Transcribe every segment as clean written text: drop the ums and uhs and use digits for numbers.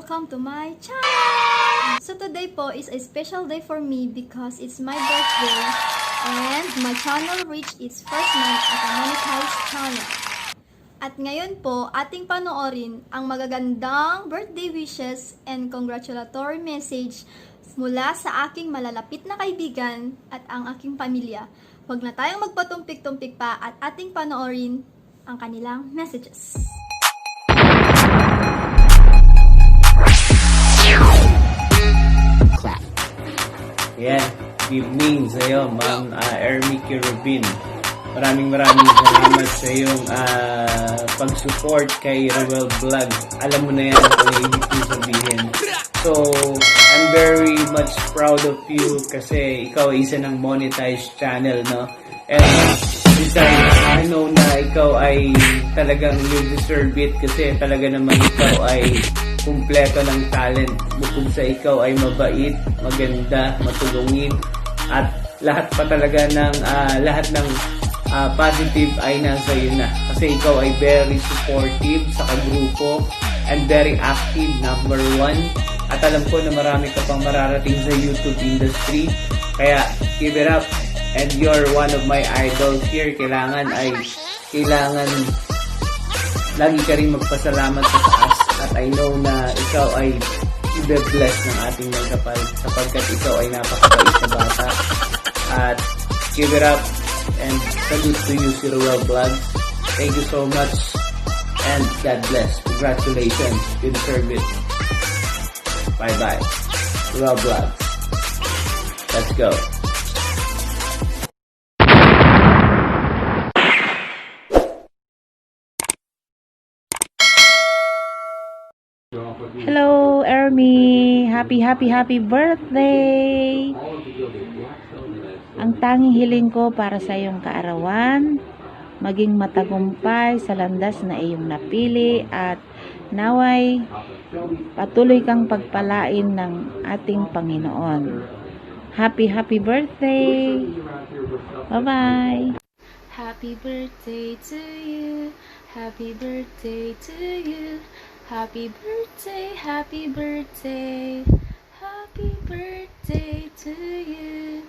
welcome to my channel! So today po is a special day for me because it's my birthday and my channel reached its first month as a monetized channel. At ngayon po, ating panoorin ang magagandang birthday wishes and congratulatory message mula sa aking malalapit na kaibigan at ang aking pamilya. Huwag na tayong magpatumpik-tumpik pa at ating panoorin ang kanilang messages. Yan, good evening sa iyo, Ma'am Ermi Kirubin. Maraming salamat sa iyong pag-support kay Ruel Vlog. Alam mo na yan kung ibig kong sabihin. So, I'm very much proud of you kasi ikaw ay isa ng monetized channel, no? And besides, I know na ikaw ay talagang you deserve it kasi talaga naman ikaw ay kumpleto ng talent. Bukod sa ikaw ay mabait, maganda, matulungin, at lahat pa talaga ng positive ay nasa iyo na. Kasi ikaw ay very supportive sa kagrupo and very active, number one. At alam ko na marami ka pang mararating sa YouTube industry. Kaya keep it up. And you're one of my idols here. Kailangan lagi ka rin magpasalamat sa taas. At I know na ikaw ay i-bless ng ating magkapal sapagkat ikaw ay napakabait na bata. At give it up and salute to you, si Ruel Vlog. Thank you so much and God bless. Congratulations. You deserve it. Bye-bye. Ruel Vlog. Let's go. Hello, Ermi! Happy birthday! Ang tanging hiling ko para sa iyong kaarawan, maging matagumpay sa landas na iyong napili at naway patuloy kang pagpalain ng ating Panginoon. Happy birthday! Bye-bye! Happy birthday to you. Happy birthday to you. Happy birthday, happy birthday. Happy birthday to you.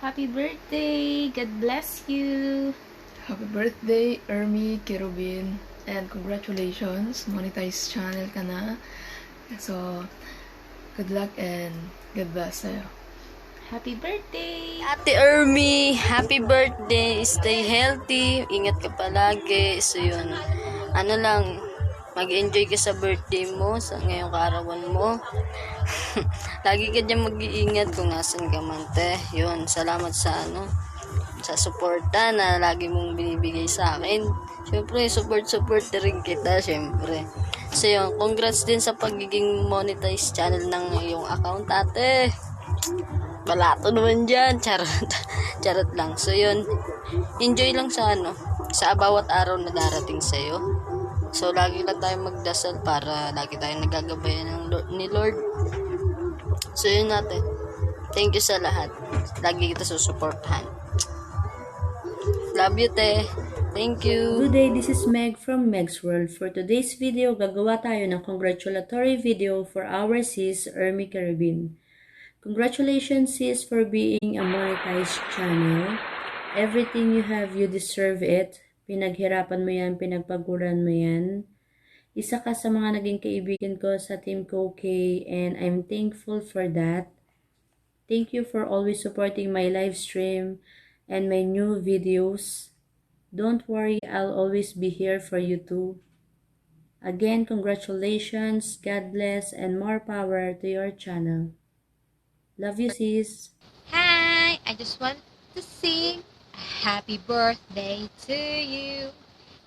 Happy birthday. God bless you. Happy birthday, Ermi Kirubin. And congratulations, monetized channel ka na. So, good luck and God bless sa'yo. Happy birthday. Ate Ermi, happy birthday. Stay healthy. Ingat ka palagi. So yun, mag-enjoy ka sa birthday mo, sa ngayong kaarawan mo. Lagi ka dyan mag-iingat kung nasan ka man, te. Yun, salamat sa sa suporta na lagi mong binibigay sa akin. Siyempre, support na rin kita, siyempre. So yun, congrats din sa pagiging monetized channel ng iyong account, ate. Balato naman dyan, charot lang. So yun, enjoy lang sa sa bawat araw na darating sa'yo. So, lagi lang tayo magdasal para lagi tayong nagagabayan ni Lord. So, yun natin. Thank you sa lahat. Lagi kita susuportahan. Love you, te. Thank you. Good day, this is Meg from Meg's World. For today's video, gagawa tayo ng congratulatory video for our sis, Ermi Kirubin. Congratulations, sis, for being a monetized channel. Everything you have, you deserve it. Pinaghirapan mo yan, pinagpaguran mo yan. Isa ka sa mga naging kaibigan ko sa Team Koke and I'm thankful for that. Thank you for always supporting my live stream and my new videos. Don't worry, I'll always be here for you too. Again, congratulations, God bless, and more power to your channel. Love you, sis. Hi, I just want to sing happy birthday to you.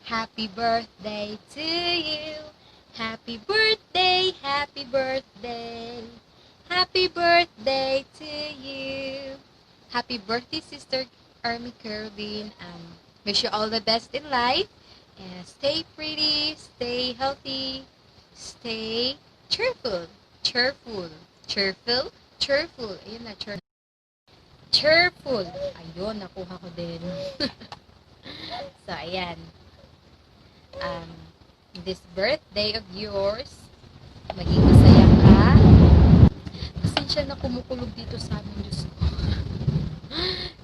Happy birthday to you. Happy birthday, happy birthday. Happy birthday to you. Happy birthday, Sister Ermi Kirubin. Wish you all the best in life. And stay pretty, stay healthy, stay cheerful. Ayun na, cheerful. Ayun, nakuha ko din. So, ayan. This birthday of yours, maging masaya siya na kumukulog dito sa amin, Diyos ko.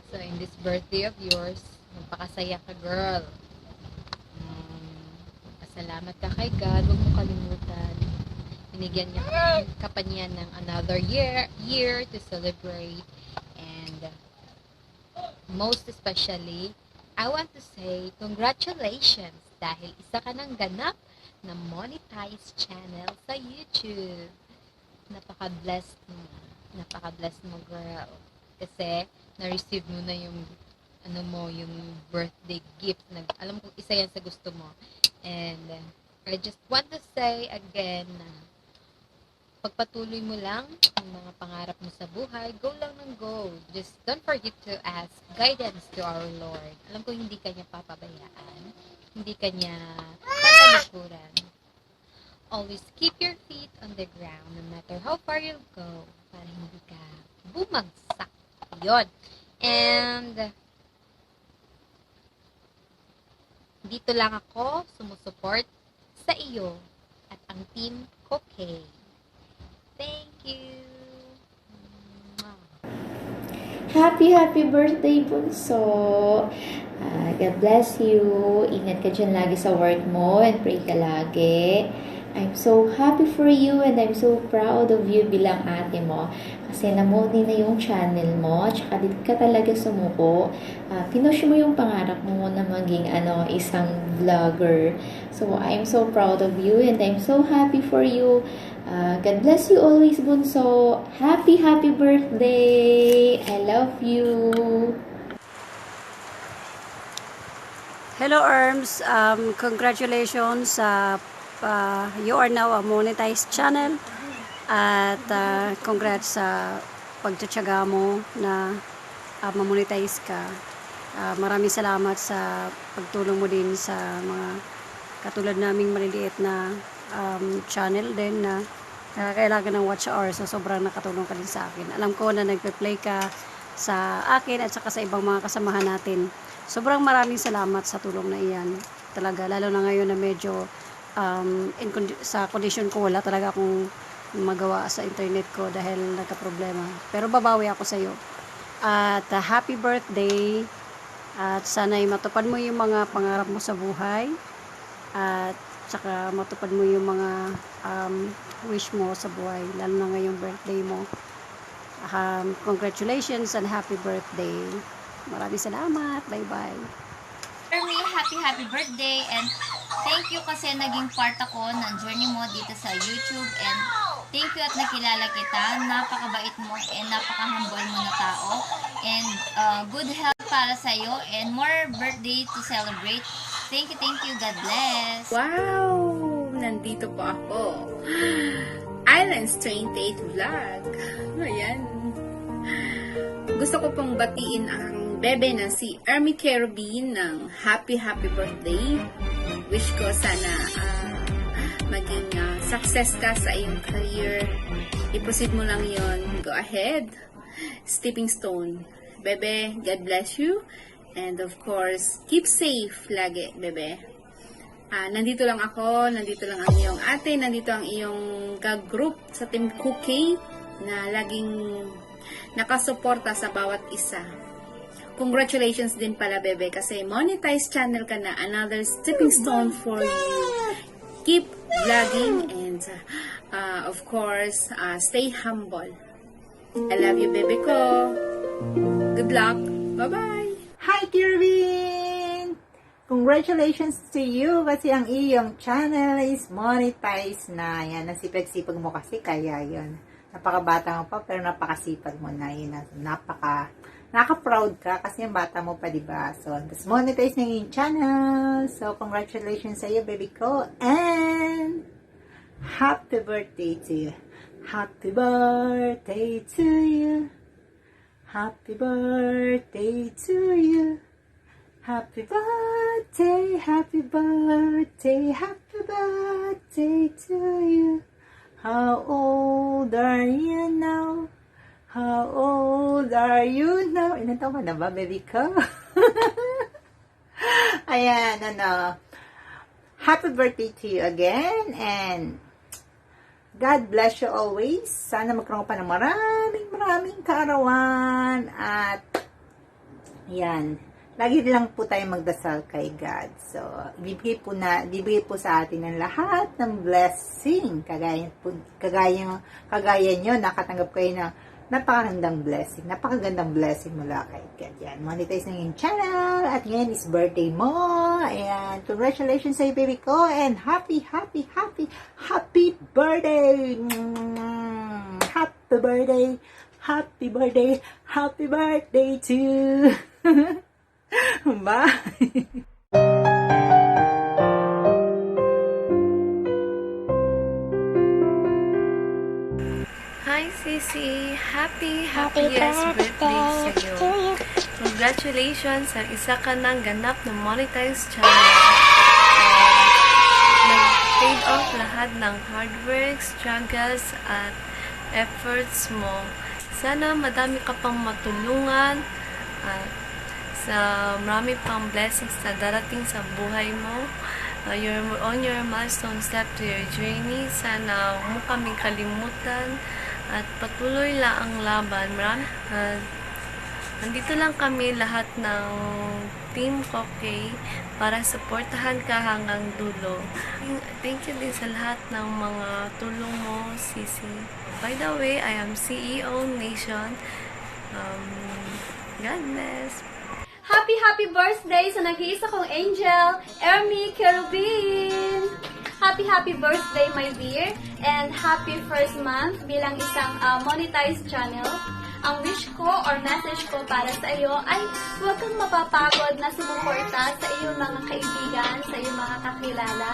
So, in this birthday of yours, magpakasaya ka, girl. Pasalamat ka kay God, huwag mo kalimutan. Binigyan ka pa niya ng another year to celebrate. And most especially, I want to say congratulations dahil isa ka ng ganap na monetized channel sa YouTube. Napaka-blessed mo. Napaka-blessed mo, girl. Kasi na-receive mo na yung yung birthday gift. Alam ko isa yan sa gusto mo. And I just want to say again na pagpatuloy mo lang ang mga pangarap mo sa buhay, go lang ng go. Just don't forget to ask guidance to our Lord. Alam ko hindi ka niya papabayaan. Hindi ka niya tatalikuran. Always keep your feet on the ground no matter how far you'll go para hindi ka bumagsak. Yun. And dito lang ako sumusuport sa iyo at ang team ko, Kay. Thank you. Happy birthday, Bunso. God bless you. Ingat ka dyan lagi sa work mo and pray ka lagi. I'm so happy for you and I'm so proud of you bilang ate mo. Kasi namoni na yung channel mo, tsaka di ka talaga sumuko. Pinush mo yung pangarap mo na maging isang vlogger. So, I'm so proud of you and I'm so happy for you. God bless you always, Bunso. Happy birthday. I love you. Hello, Erms. Congratulations. You are now a monetized channel. At congrats sa pagtsatsaga mo na mamonetize ka. Maraming salamat sa pagtulong mo din sa mga katulad naming maliliit na channel din na kailangan ng watch hours. So sobrang nakatulong ka din sa akin. Alam ko na nagpe-play ka sa akin at saka sa ibang mga kasamahan natin. Sobrang maraming salamat sa tulong na iyan. Talaga, lalo na ngayon na medyo sa condition ko wala talaga akong magawa sa internet ko dahil nagka-problema. Pero babawi ako sa iyo. At happy birthday. At sana'y matupad mo yung mga pangarap mo sa buhay. At saka matupad mo yung mga wish mo sa buhay. Lalo na ngayong birthday mo. Congratulations and happy birthday. Maraming salamat. Bye-bye. Ermi, happy birthday and thank you kasi naging part ako ng journey mo dito sa YouTube and thank you at nakilala kita. Napakabait mo and napaka-humble mo na tao and good health para sa iyo and more birthday to celebrate. Thank you. God bless. Wow! Nandito po ako. Islands 28 Vlog. Ayan. Gusto ko pong batiin ang bebe na si Ermi Kerubin ng happy birthday. Wish ko sana maging success ka sa iyong career. I-proceed mo lang yon. Go ahead. Stepping stone. Bebe, God bless you. And of course, keep safe lagi, bebe. Nandito lang ako, nandito lang ang iyong ate, nandito ang iyong group sa Team Cookie na laging nakasuporta sa bawat isa. Congratulations din pala, bebe, kasi monetized channel ka na. Another stepping stone for you. Keep vlogging and of course, stay humble. I love you, bebe ko. Good luck. Bye-bye. Hi, Kirvin! Congratulations to you kasi ang iyong channel is monetized na. Yan, nasipag-sipag mo kasi kaya yun. Napakabata mo pa pero napakasipag mo na. Yun, nakaka-proud ka kasi yung bata mo pa, diba? So, tas monetize na yung channel. So, congratulations sa iyo, baby ko. And happy birthday to you. Happy birthday to you. Happy birthday to you. Happy birthday, happy birthday, happy birthday to you. How old are you now? How old are you now? Ilan taon ka na ba, baby ko? Ayan, Happy birthday to you again. And God bless you always. Sana magkaroon pa ng maraming kaarawan. At, yan. Lagi lang po tayo magdasal kay God. So, bibigay po sa atin ng lahat ng blessing. Kagaya nyo, nakatanggap kayo ng napakagandang blessing mula kay God. Yan, monetize na yung channel. At ngayon is birthday mo. Ayan, congratulations sa'yo, baby ko. And happy birthday! Happy birthday to Bye! Hi Sisi! Happiest birthday sa iyo! Congratulations sa isa ka ng ganap na monetized channel. Nag-paid off lahat ng hard work, struggles, at efforts mo. Sana madami ka pang matulungan at sa marami pang blessings na darating sa buhay mo. You're on your milestone step to your journey. Sana huwag mo kaming kalimutan at patuloy lang ang laban. Nandito lang kami lahat ng Team Koke para supportahan ka hanggang dulo. Thank you din sa lahat ng mga tulong mo, Sisi. By the way, I am CEO Nation. God bless. Happy birthday sa nag-iisa kong angel, Ermi Kerubin! Happy birthday, my dear! And happy first month bilang isang monetized channel. Ang wish ko or message ko para sa iyo ay huwag kang mapapagod na sumuporta sa iyong mga kaibigan, sa iyong mga kakilala.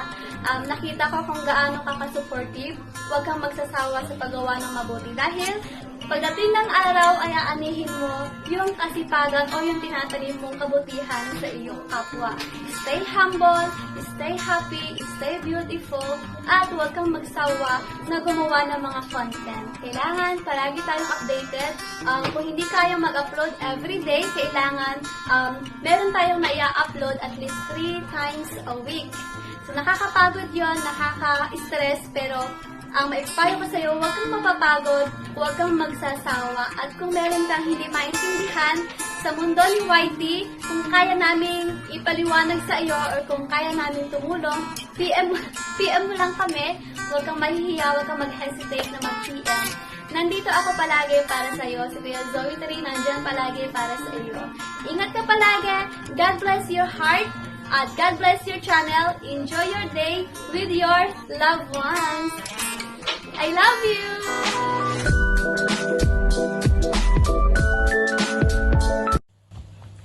Nakita ko kung gaano ka ka-supportive. Huwag kang magsasawa sa paggawa ng mabuti dahil pagdating ng araw ay aanihin mo yung kasipagan o yung tinatanim mong kabutihan sa iyong kapwa. Stay humble, stay happy, stay beautiful, at huwag kang magsawa na gumawa ng mga content. Kailangan palagi tayong updated. Kung hindi kaya mag-upload everyday, kailangan meron tayong na-upload at least 3 times a week. So nakakapagod yon, nakaka-stress, pero ang maipayo ko sa'yo, huwag kang mapapagod, huwag kang magsasawa, at kung meron kang hindi maintindihan sa mundo ni Whitey, kung kaya namin ipaliwanag sa iyo or kung kaya namin tumulong, PM mo lang kami, huwag kang mahihiya, huwag kang mag-hesitate na mag-PM. Nandito ako palagi para sa iyo, si Kuya Zoe Tree, nandyan palagi para sa iyo. Ingat ka palagi, God bless your heart, at God bless your channel. Enjoy your day with your loved ones. I love you!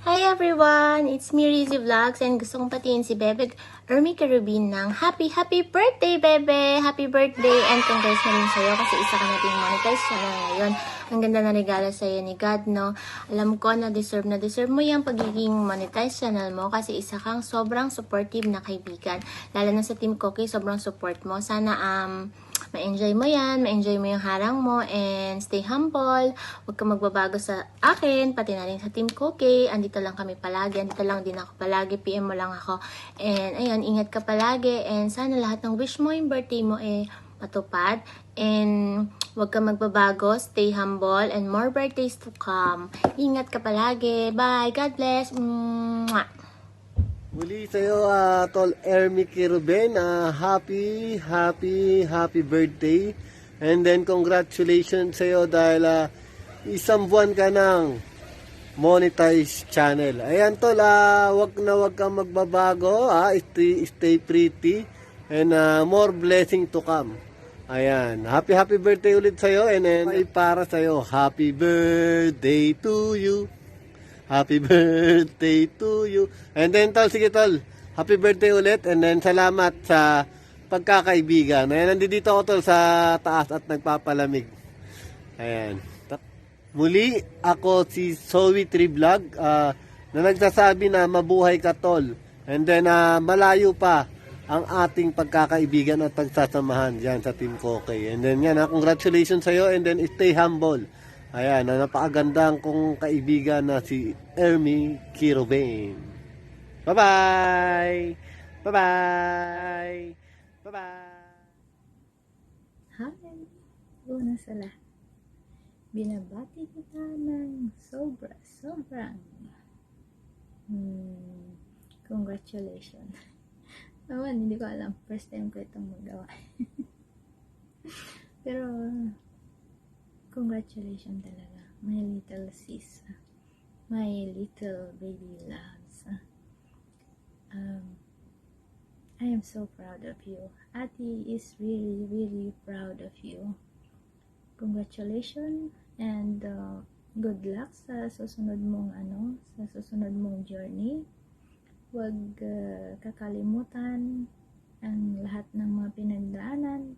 Hi everyone! It's me, Rizzy Vlogs, and gusto kong patiin si Bebe Ermi Carubin ng happy birthday, Bebe! Happy birthday! And congrats na rin sa'yo kasi isa ka nating monetize channel ngayon. Ang ganda na regalo sa'yo ni God, no? Alam ko na deserve mo yung pagiging monetize channel mo kasi isa kang sobrang supportive na kaibigan. Lalo na sa Team Koke, sobrang support mo. Sana, ma-enjoy mo yan, ma-enjoy mo yung harang mo, and stay humble. Huwag ka magbabago sa akin, pati na rin sa Team Koke. Andito lang kami palagi, andito lang din ako palagi, PM mo lang ako. And ayun, ingat ka palagi, and sana lahat ng wish mo yung birthday mo matupad. And huwag ka magbabago, stay humble, and more birthdays to come. Ingat ka palagi. Bye! God bless! Mwah! Muli sa'yo, Tol Ermi Kerubin, happy birthday. And then congratulations sa'yo dahil isang buwan ka ng monetized channel. Ayan Tol, wag kang magbabago, stay pretty, and more blessing to come. Ayan, happy birthday ulit sa'yo, and then para sa'yo, happy birthday to you. Happy birthday to you. And then, Tol, sige, Tol. Happy birthday ulit. And then, salamat sa pagkakaibigan. Ayan, nandito ako, Tol, sa taas at nagpapalamig. Ayan. Muli, ako si Zoe Tree Vlog na nagsasabi na mabuhay ka, Tol. And then, malayo pa ang ating pagkakaibigan at pagsasamahan dyan sa Team Koke. And then, yan, congratulations sa'yo. And then, stay humble. Ayan, napakagandang kong kaibigan na si Ermi Kerubin. Bye-bye! Bye-bye! Bye-bye! Hi! Una sa lahat, binabati kita ng sobrang congratulations. Naman, hindi ko alam. First time ko itong magawa. Pero, congratulations talaga. My little sis. My little baby loves. I am so proud of you. Ate is really proud of you. Congratulations and good luck sa susunod mong journey. Huwag kakalimutan ang lahat ng mga pinagdaanan,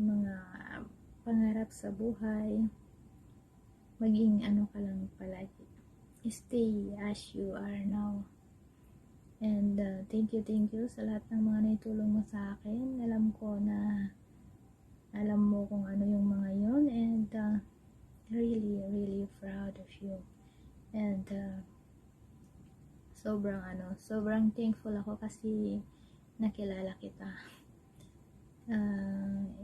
mga pangarap sa buhay. Maging ka lang palagi. Stay as you are now. And thank you sa lahat ng mga naitulong mo sa akin. Alam ko na alam mo kung ano yung mga yun, and really proud of you. And sobrang thankful ako kasi nakilala kita.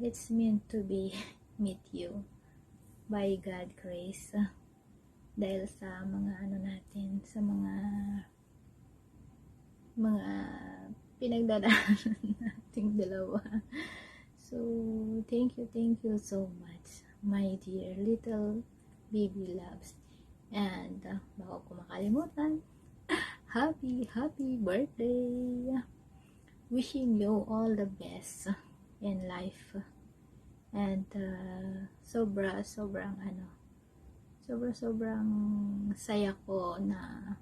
It's meant to be meet you by God grace. Dahil sa mga natin, sa mga pinagdadaanan nating dalawa. So, thank you so much, my dear little baby loves. And, baka ko makalimutan, happy birthday! Wishing you all the best in life. And, sobrang saya ko na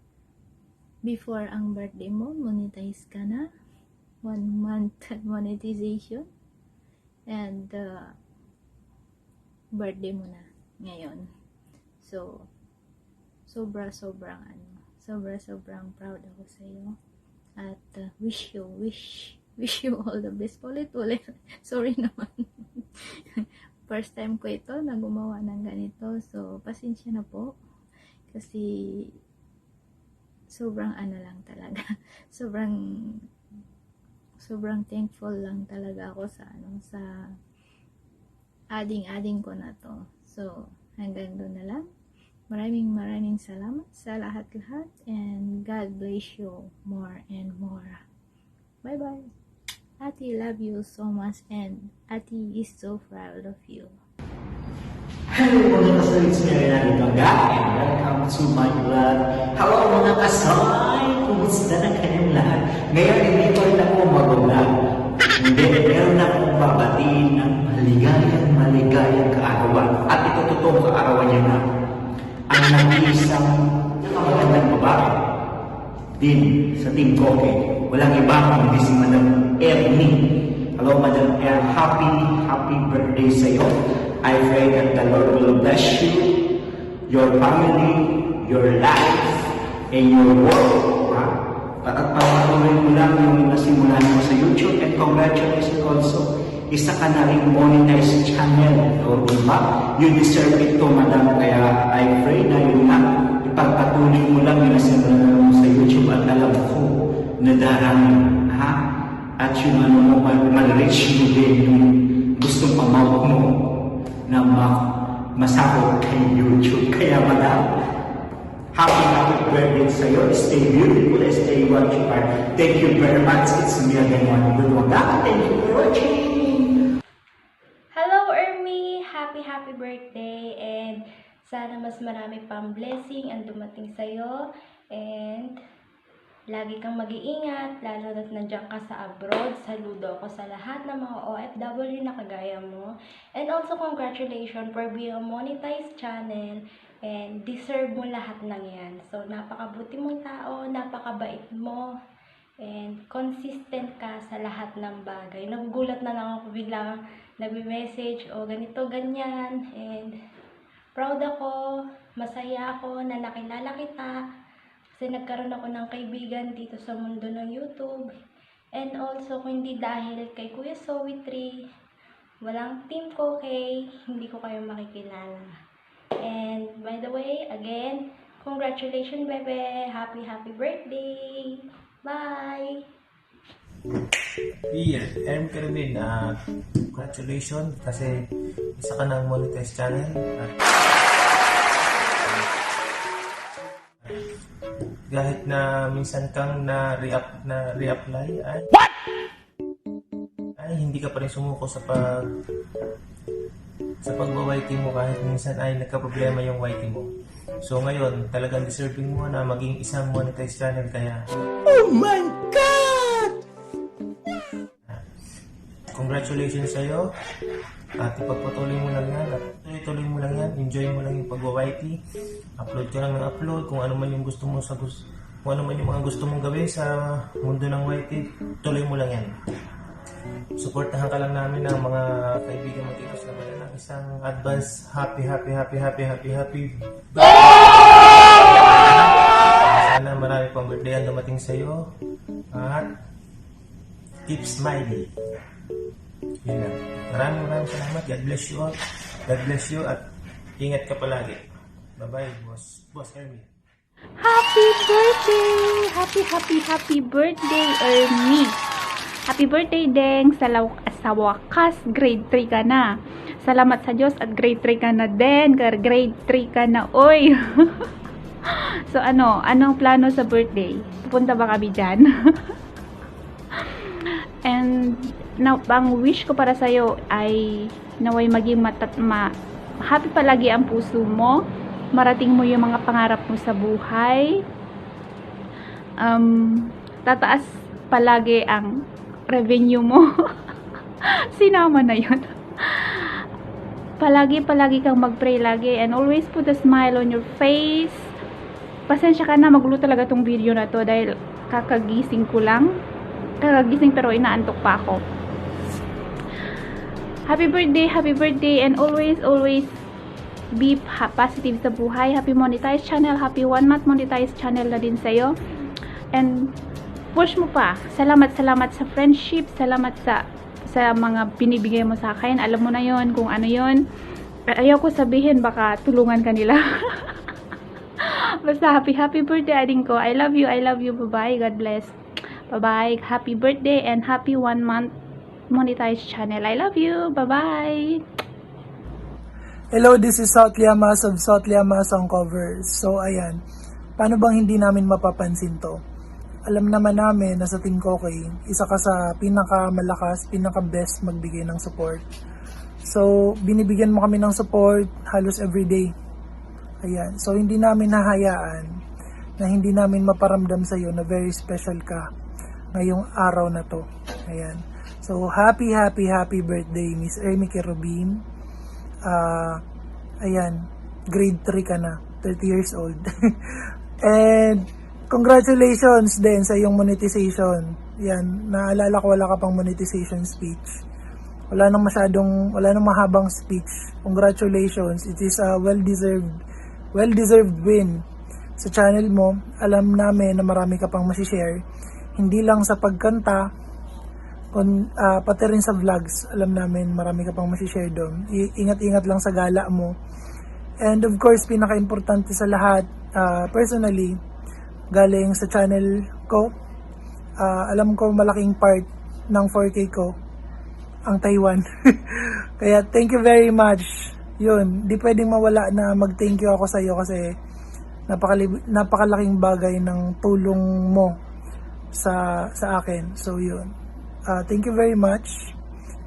before ang birthday mo, monetize ka na. 1 month monetization. And birthday mo na ngayon. So, sobrang proud ako sa iyo. At wish you all the best. Ulit. Sorry naman. First time ko ito na gumawa ng ganito. So, pasensya na po. Kasi sobrang lang talaga. Sobrang thankful lang talaga ako sa ading ko na to. So, hanggang doon na lang. Maraming salamat sa lahat-lahat, and God bless you more and more. Bye-bye. Ate, love you so much, and Ate is so proud of you. Hello mga kasalit's Mary Nalibaga, and welcome to my vlog. Hello mga kasay! Kumusta na kayong lahat? Ngayon hindi ko rin ako mag-vlog. Hindi, meron akong babatiin ng maligayang kaarawan. At ito totoong kaarawan niya na ang nag-iisang magandang babae din sa Team Koke. Walang iba kundi si Madam Ernie. Hello Madam Er, happy birthday sa iyo. I pray that the Lord will bless you, your family, your life, and your work. At patuloy mo lang yung nasimulan mo sa YouTube, and congratulations also. Isa ka na rin monetized channel. O diba? You deserve it to, Madam. Kaya I pray na yun na ipagpatuloy mo lang yung nasimulan mo sa YouTube, at alam ko na darang, at yung mal-reach mo din yung gustong amount mo na masakot kay YouTube. Kaya Madam, happy birthday sa iyo. Stay beautiful and stay what you are. Thank you very much. It's me again, one good one. Thank you for watching. Hello Ermi! Happy birthday, and sana mas marami pang blessing ang dumating sa iyo, and lagi kang mag-iingat, lalo na't nandiyan ka sa abroad. Saludo ako sa lahat ng mga OFW na kagaya mo. And also, congratulations for being a monetized channel. And deserve mo lahat ng yan. So, napakabuti mong tao, napakabait mo. And consistent ka sa lahat ng bagay. Nagugulat na lang ako biglang nagme-message o ganito, ganyan. And proud ako, masaya ako na nakilala kita. Kasi nagkaroon ako ng kaibigan dito sa mundo ng YouTube. And also, kung hindi dahil kay Kuya Zoe3, walang Team Koke, hindi ko kayo makikilala. And by the way, again, congratulations, bebe! Happy birthday! Bye! Dear Erm Kerwin, congratulations kasi isa ka ng monetized channel. Kahit na minsan kang na-reapply ay hindi ka pa rin sumuko sa pag-YT mo kahit minsan ay nagka-problema yung YT mo. So ngayon, talagang deserving mo na maging isang monetized channel kaya oh my God! Congratulations sa'yo at ipagpatuloy mo lang yan at tuloy mo lang yan, enjoy mo lang yung pag-YT, upload ka lang ng upload kung ano man yung gusto mo kung ano man yung mga gusto mong gawin sa mundo ng YT, tuloy mo lang yan. Suportahan ka lang namin ng mga kaibigan mo dito sa Manila ng isang advance happy sana marami pang birthday ang dumating sa'yo at keep smiling. Yun lang. Maraming salamat. God bless you all. God bless you at ingat ka palagi. Bye-bye, Boss Ermi. Happy birthday! Happy birthday, Ermi! Happy birthday, Deng! Sa wakas, grade 3 ka na. Salamat sa Diyos at grade 3 ka na din. Grade 3 ka na, oy! So anong plano sa birthday? Pupunta ba kami dyan? And ang wish ko para sa'yo ay naway maging happy palagi ang puso mo. Marating mo yung mga pangarap mo sa buhay. Tataas palagi ang revenue mo. Sinama na yun. Palagi kang mag-pray lagi and always put a smile on your face. Pasensya ka na, magulo talaga tong video na to dahil kakagising pero inaantok pa ako. Happy birthday and always be positive sa buhay. Happy monetized channel, happy 1 month monetized channel na din sa'yo. And push mo pa. Salamat sa friendship, salamat sa mga binibigay mo sa akin. Alam mo na yon kung ano yon. Ayaw ko sabihin, baka tulungan ka nila. Basta happy birthday ading ko. I love you. Bye-bye. God bless. Bye-bye. Happy birthday and happy 1 month monetized channel. I love you. Bye-bye. Hello, this is South Liamas of South Liamas on Covers. So, ayan. Paano bang hindi namin mapapansin to? Alam naman namin na sa Team Kokoy, isa ka sa pinakamalakas, pinaka-best magbigay ng support. So, binibigyan mo kami ng support halos everyday. Ayan. So, hindi namin hahayaan na hindi namin maparamdam sa iyo na very special ka ngayong araw na to. Ayan. So, happy birthday, Miss Ermi Kerubin. Ayan. Grade 3 ka na. 30 years old. And, congratulations din sa iyong monetization. Yan. Naalala ko wala ka pang monetization speech. Wala nang mahabang speech. Congratulations. It is a well-deserved win sa channel mo. Alam namin na marami ka pang masishare. Hindi lang sa pagkanta, pati rin sa vlogs. Alam namin marami ka pang masishare doon. Ingat-ingat lang sa gala mo. And of course, pinaka-importante sa lahat, personally, galing sa channel ko, alam ko malaking part ng 4K ko ang Taiwan. Kaya thank you very much. Yun, di pwedeng mawala na mag-thank you ako sa iyo kasi napakalaking bagay ng tulong mo sa akin. So yun. Thank you very much.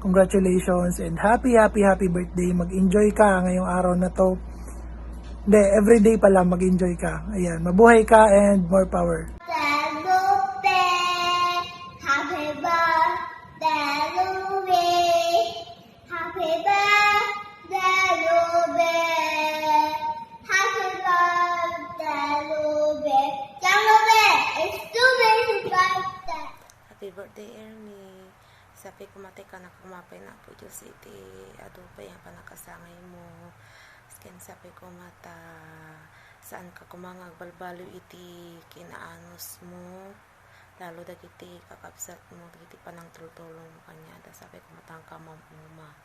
Congratulations and happy birthday. Mag-enjoy ka ngayong araw na to. Hindi, everyday pala mag-enjoy ka. Ayan, mabuhay ka and more power. Happy birthday, Ermi. Sabi ko mati ka na kumapay na po Diyos iti adupay ang panakasangay mo. Skin sabi ko mata saan ka kumangag balbalo iti kinaanos mo. Lalo dagiti kakabsat mo dagiti panang tultulong mo kanya. Da sabi ko matang ka mamuma.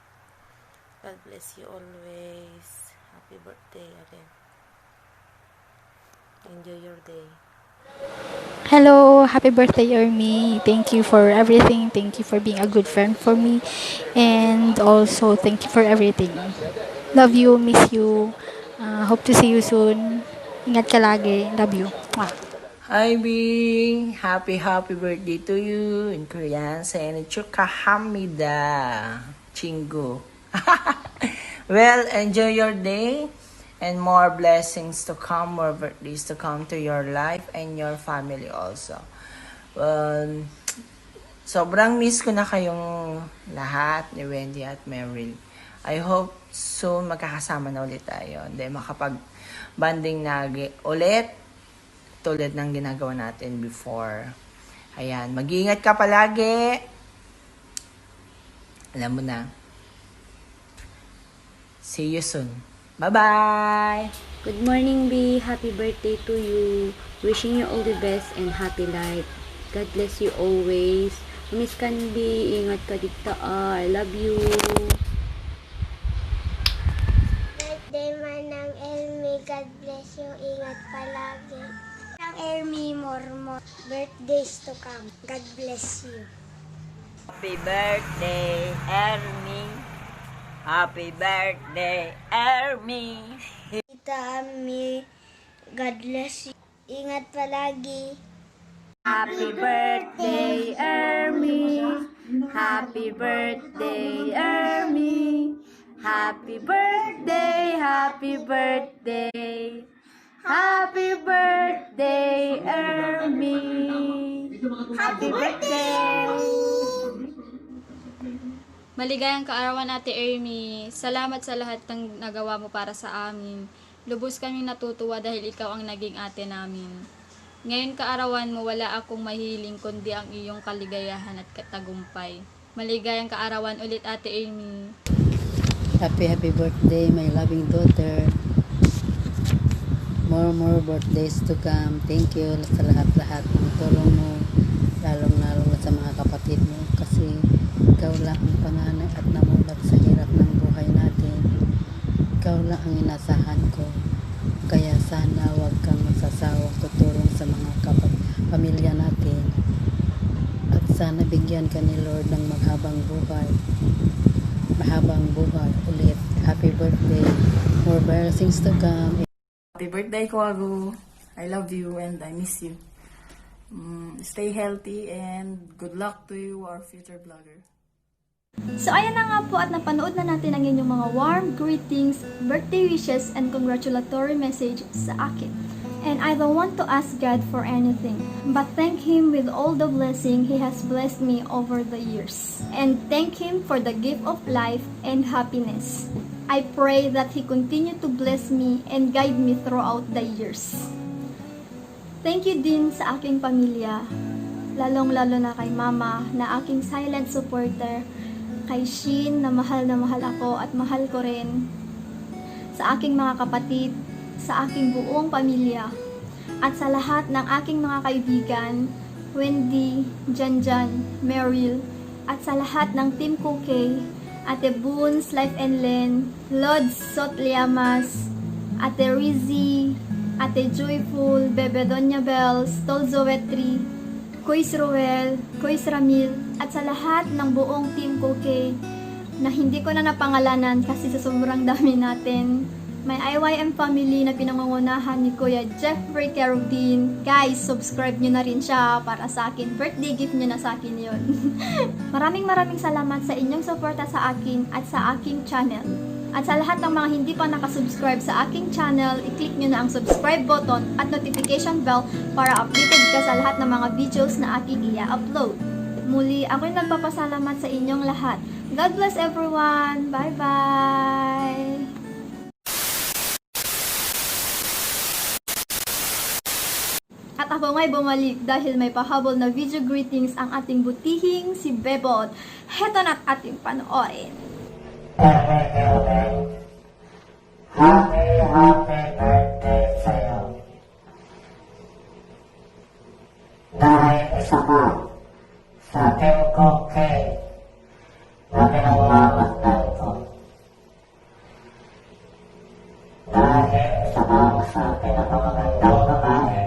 God bless you always. Happy birthday again. Enjoy your day. Hello, happy birthday, Ermi. Thank you for everything. Thank you for being a good friend for me. And also, thank you for everything. Love you, miss you. Hope to see you soon. Ingat ka lagi. Love you. Mwah. Hi Bing! Happy birthday to you in Korean. 생일 축하합니다. 친구. Well, enjoy your day and more blessings to come, more birthdays to come to your life and your family also. Sobrang miss ko na kayong lahat ni Wendy at Meryl. I hope soon magkakasama na ulit tayo. Then makapag-banding na ulit tulad ng ginagawa natin before. Ayan, mag-iingat ka palagi. Alam mo na. See you soon. Bye-bye! Good morning, B. Happy birthday to you. Wishing you all the best and happy life. God bless you always. Miss ka ni B. Ingat ka dito. I love you. Birthday man ng Elmi. God bless you. Ingat palagi. Ng Elmi, more birthdays to come. God bless you. Happy birthday, Ermi. Happy birthday, Ermi. Tita Ami, God bless you. Ingat palagi. Happy birthday, Ermi. Happy birthday, Ermi. Happy birthday, happy birthday. Happy birthday, Ermi. Happy birthday. Maligayang kaarawan, Ate Ermi. Salamat sa lahat ng nagawa mo para sa amin. Lubos kaming natutuwa dahil ikaw ang naging ate namin. Ngayon kaarawan mo, wala akong mahiling kundi ang iyong kaligayahan at katagumpay. Maligayang kaarawan ulit, Ate Ermi. Happy birthday, my loving daughter. More birthdays to come. Thank you sa lahat-lahat ng tulong mo, lalong-lalo na sa mga kapatid mo, kasi ikaw lang ang panganay at namulat sa hirap ng buhay natin. Ikaw lang ang inasahan ko, kaya sana wag kang magsasawang tutulong sa mga pamilya natin, at sana bigyan ka ni Lord ng mahabang buhay ulit. Happy birthday, more blessings to come. Happy birthday, Kwago. I love you and I miss you. Stay healthy and good luck to you, our future vlogger. So ayan na nga po at napanood na natin ang inyong mga warm greetings, birthday wishes, and congratulatory message sa akin. And I don't want to ask God for anything, but thank Him with all the blessing He has blessed me over the years. And thank Him for the gift of life and happiness. I pray that He continue to bless me and guide me throughout the years. Thank you din sa aking pamilya, lalong-lalo na kay Mama na aking silent supporter, kay Shin na mahal ako at mahal ko rin, sa aking mga kapatid, sa aking buong pamilya, at sa lahat ng aking mga kaibigan, Wendy, Janjan, Meryl, at sa lahat ng Team Kuke, Ate Boons, Life and Len, Lods Sotliamas, Ate Rizzy, Ate Joyful, Bebe Donya Bells, Tol Zoetri, Kuis Ruel, Kuis Ramil, at sa lahat ng buong Team Kuke na hindi ko na napangalanan kasi sa sobrang dami natin. May IYM family na pinangungunahan ni Kuya Jeffrey Carubin. Guys, subscribe nyo na rin siya para sa akin. Birthday gift nyo na sa akin yun. Maraming salamat sa inyong suporta sa akin at sa aking channel. At sa lahat ng mga hindi pa nakasubscribe sa aking channel, i-click nyo na ang subscribe button at notification bell para updated ka sa lahat ng mga videos na aking i-upload. Muli, ako'y nagpapasalamat sa inyong lahat. God bless everyone! Bye-bye! At ako nga'y bumalik dahil may pahabol na video greetings ang ating butihing si Bebot. Heto na't ating panoorin. Happy birthday sa'yo. Dahil isa ka sa Team Kuke na pinagmamasdan ko. Dahil isa ka sa pinakamagandang babae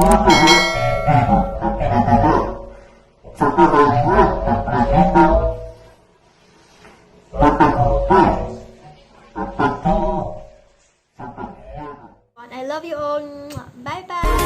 Pumapahati pero ang pinadala sa pamaliwan ng planeta matagumpay ang pagtungo sa pagyayaman. I love you all. Bye-bye!